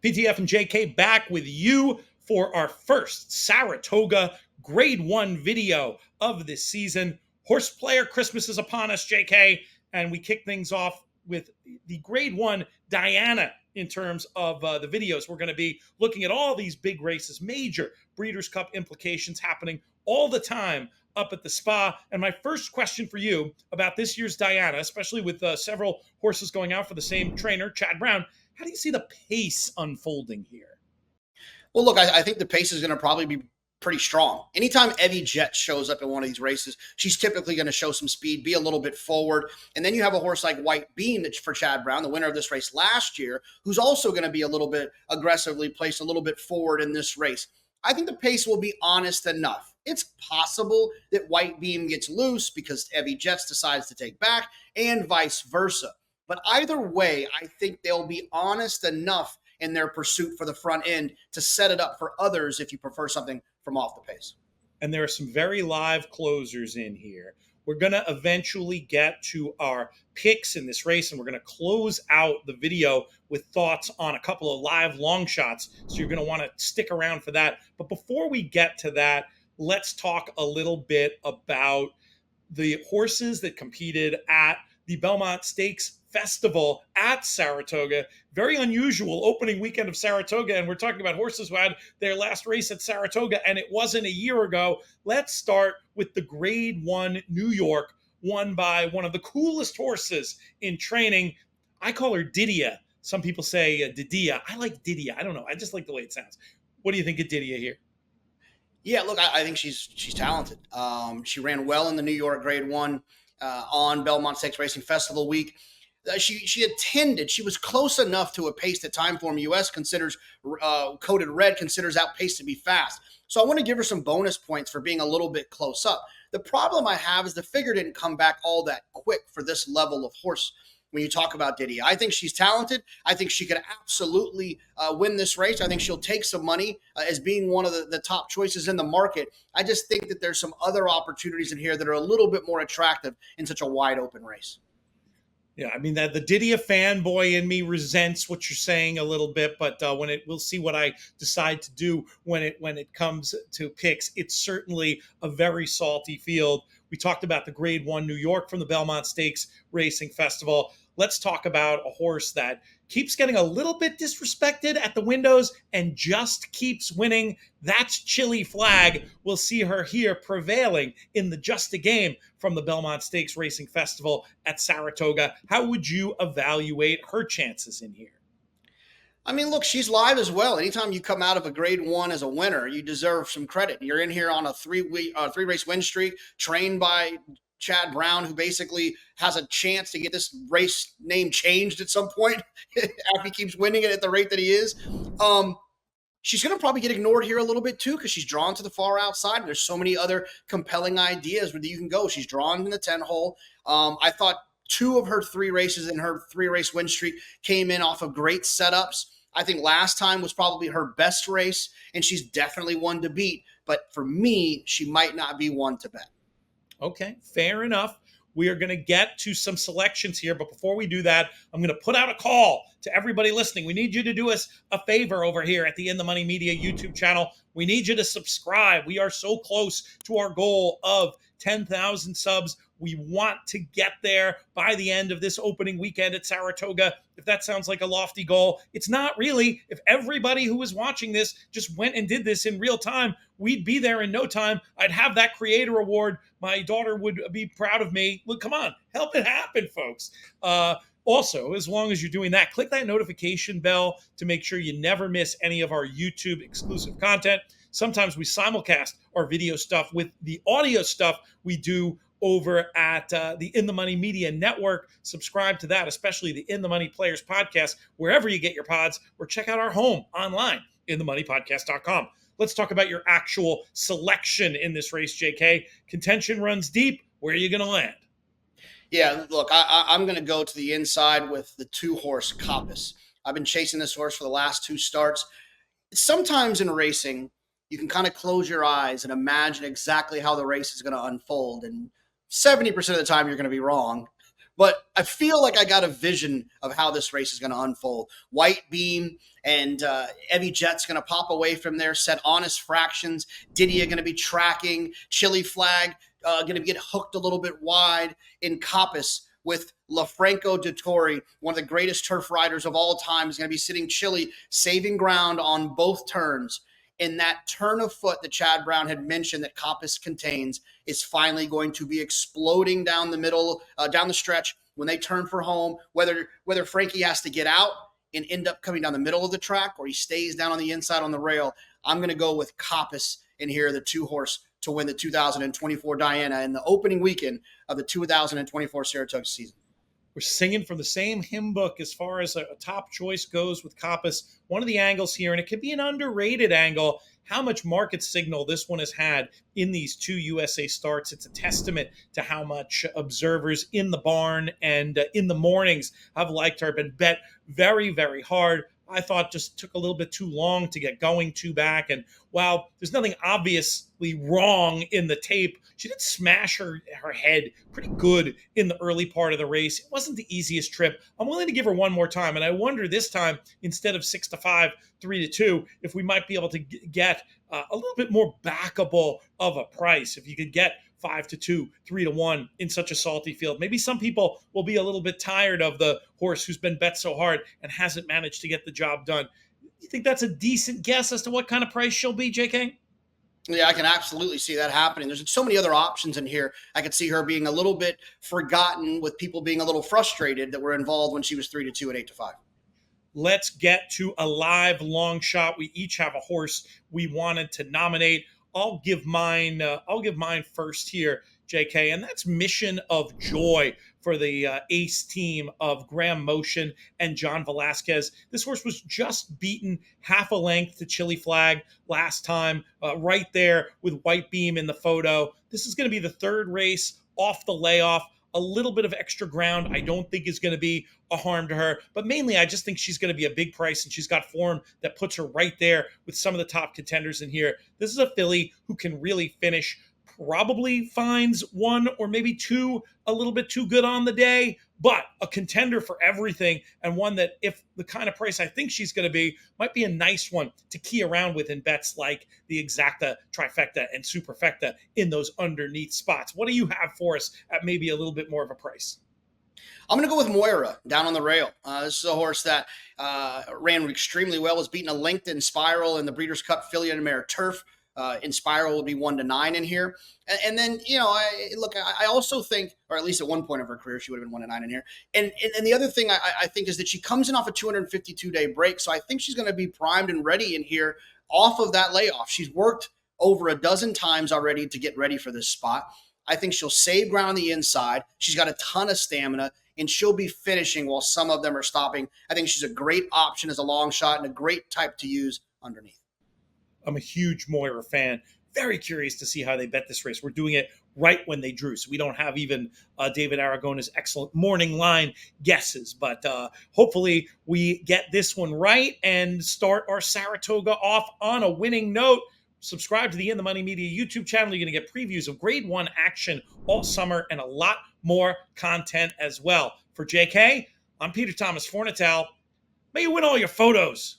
PTF and JK back with you for our first Saratoga Grade 1 video of this season. Horse Player Christmas is upon us, JK, and we kick things off with the Grade 1 Diana in terms of the videos. We're going to be looking at all these big races, major Breeders' Cup implications happening all the time up at the spa. And my first question for you about this year's Diana, especially with several horses going out for the same trainer, Chad Brown, how do you see the pace unfolding here? Well, look, I think the pace is going to probably be pretty strong. Anytime Evie Jet shows up in one of these races, she's typically going to show some speed, be a little bit forward. And then you have a horse like White Beam for Chad Brown, the winner of this race last year, who's also going to be a little bit aggressively placed a little bit forward in this race. I think the pace will be honest enough. It's possible that White Beam gets loose because Evie Jets decides to take back and vice versa. But either way, I think they'll be honest enough in their pursuit for the front end to set it up for others if you prefer something from off the pace. And there are some very live closers in here. We're going to eventually get to our picks in this race, and we're going to close out the video with thoughts on a couple of live long shots. So you're going to want to stick around for that. But before we get to that, let's talk a little bit about the horses that competed at the Belmont Stakes Festival at Saratoga. Very unusual opening weekend of Saratoga, and we're talking about horses who had their last race at Saratoga, and it wasn't a year ago. Let's start with the Grade 1 New York, won by one of the coolest horses in training. I call her Didia. Some people say Didia. I like Didia. I don't know. I just like the way it sounds. What do you think of Didia here? Yeah, look, I think she's talented. She ran well in the New York Grade 1 on Belmont Stakes Racing Festival week. She attended. She was close enough to a pace that Timeform US considers coded red considers outpaced to be fast. So I want to give her some bonus points for being a little bit close up. The problem I have is the figure didn't come back all that quick for this level of horse. When you talk about Didia, I think she's talented. I think she could absolutely win this race. I think she'll take some money as being one of the top choices in the market. I just think that there's some other opportunities in here that are a little bit more attractive in such a wide open race. Yeah, I mean, that the Didia fanboy in me resents what you're saying a little bit, but we'll see what I decide to do when it comes to picks. It's certainly a very salty field. We talked about the Grade 1 New York from the Belmont Stakes Racing Festival. Let's talk about a horse that keeps getting a little bit disrespected at the windows and just keeps winning. That's Chili Flag. We'll see her here prevailing in the Just a Game from the Belmont Stakes Racing Festival at Saratoga. How would you evaluate her chances in here? I mean, look, she's live as well. Anytime you come out of a Grade 1 as a winner, you deserve some credit. You're in here on a three-race win streak, trained by Chad Brown, who basically has a chance to get this race name changed at some point after he keeps winning it at the rate that he is. She's going to probably get ignored here a little bit too because she's drawn to the far outside. There's so many other compelling ideas where you can go. She's drawn in the 10 hole. I thought 2 of her 3 races in her 3-race win streak came in off of great setups. I think last time was probably her best race, and she's definitely one to beat. But for me, she might not be one to bet. Okay, fair enough. We are going to get to some selections here, but before we do that, I'm going to put out a call to everybody listening. We need you to do us a favor over here at the In the Money Media YouTube channel. We need you to subscribe. We are so close to our goal of 10,000 subs. We want to get there by the end of this opening weekend at Saratoga. If that sounds like a lofty goal, it's not really. If everybody who is watching this just went and did this in real time, we'd be there in no time. I'd have that creator award. My daughter would be proud of me. Look, come on, help it happen, folks. Also, as long as you're doing that, click that notification bell to make sure you never miss any of our YouTube exclusive content. Sometimes we simulcast our video stuff with the audio stuff we do over at the In the Money Media Network. Subscribe to that, especially the In the Money Players podcast, wherever you get your pods, or check out our home online, inthemoneypodcast.com. Let's talk about your actual selection in this race, JK. Contention runs deep. Where are you going to land? Yeah, look, I'm going to go to the inside with the 2-horse Coppice. I've been chasing this horse for the last 2 starts. Sometimes in racing, you can kind of close your eyes and imagine exactly how the race is going to unfold. And 70% of the time, you're going to be wrong. but I feel like I got a vision of how this race is going to unfold. White Beam and Evie Jet's going to pop away from there, set honest fractions. Didia going to be tracking. Chili Flag going to get hooked a little bit wide in Coppice with LaFranco Dettori, one of the greatest turf riders of all time, is going to be sitting Chili, saving ground on both turns. And that turn of foot that Chad Brown had mentioned that Coppice contains is finally going to be exploding down the middle, down the stretch when they turn for home. Whether Frankie has to get out and end up coming down the middle of the track or he stays down on the inside on the rail, I'm going to go with Coppice in here, the 2-horse, to win the 2024 Diana in the opening weekend of the 2024 Saratoga season. We're singing from the same hymn book as far as a top choice goes with Coppice. One of the angles here, and it could be an underrated angle, how much market signal this one has had in these 2 USA starts. It's a testament to how much observers in the barn and in the mornings have liked her, been bet very, very hard. I thought just took a little bit too long to get going 2 back. And while there's nothing obviously wrong in the tape, she did smash her head pretty good in the early part of the race. It wasn't the easiest trip. I'm willing to give her one more time. And I wonder this time, instead of 6-5, 3-2, if we might be able to get a little bit more backable of a price. If you could get 5-2, 3-1 in such a salty field. Maybe some people will be a little bit tired of the horse who's been bet so hard and hasn't managed to get the job done. You think that's a decent guess as to what kind of price she'll be, JK? Yeah, I can absolutely see that happening. There's so many other options in here. I could see her being a little bit forgotten, with people being a little frustrated that were involved when she was 3-2 and 8-5. Let's get to a live long shot. We each have a horse we wanted to nominate. I'll give mine first here, JK, and that's Mission of Joy for the ace team of Graham Motion and John Velasquez. This horse was just beaten half a length to Chili Flag last time, right there with White Beam in the photo. This is going to be the 3rd race off the layoff. A little bit of extra ground I don't think is going to be a harm to her, but mainly I just think she's going to be a big price, and she's got form that puts her right there with some of the top contenders in here. This is a filly who can really finish, probably finds 1 or maybe 2 a little bit too good on the day, but a contender for everything, and one that, if the kind of price I think she's going to be, might be a nice one to key around with in bets like the Exacta, Trifecta, and Superfecta in those underneath spots. What do you have for us at maybe a little bit more of a price? I'm going to go with Moira down on the rail. This is a horse that ran extremely well, was beaten a length in Spiral in the Breeders' Cup Filly and Mare Turf. In Spiral will be 1-9 in here. And then, I also think, or at least at one point of her career, she would have been 1-9 in here. And the other thing I think is that she comes in off a 252-day break. So I think she's going to be primed and ready in here off of that layoff. She's worked over a dozen times already to get ready for this spot. I think she'll save ground on the inside. She's got a ton of stamina, and she'll be finishing while some of them are stopping. I think she's a great option as a long shot and a great type to use underneath. I'm a huge Moira fan. Very curious to see how they bet this race. We're doing it right when they drew, so we don't have even David Aragona's excellent morning line guesses. But hopefully we get this one right and start our Saratoga off on a winning note. Subscribe to the In the Money Media YouTube channel. You're going to get previews of Grade 1 action all summer and a lot more content as well. For JK, I'm Peter Thomas Fornatel. May you win all your photos.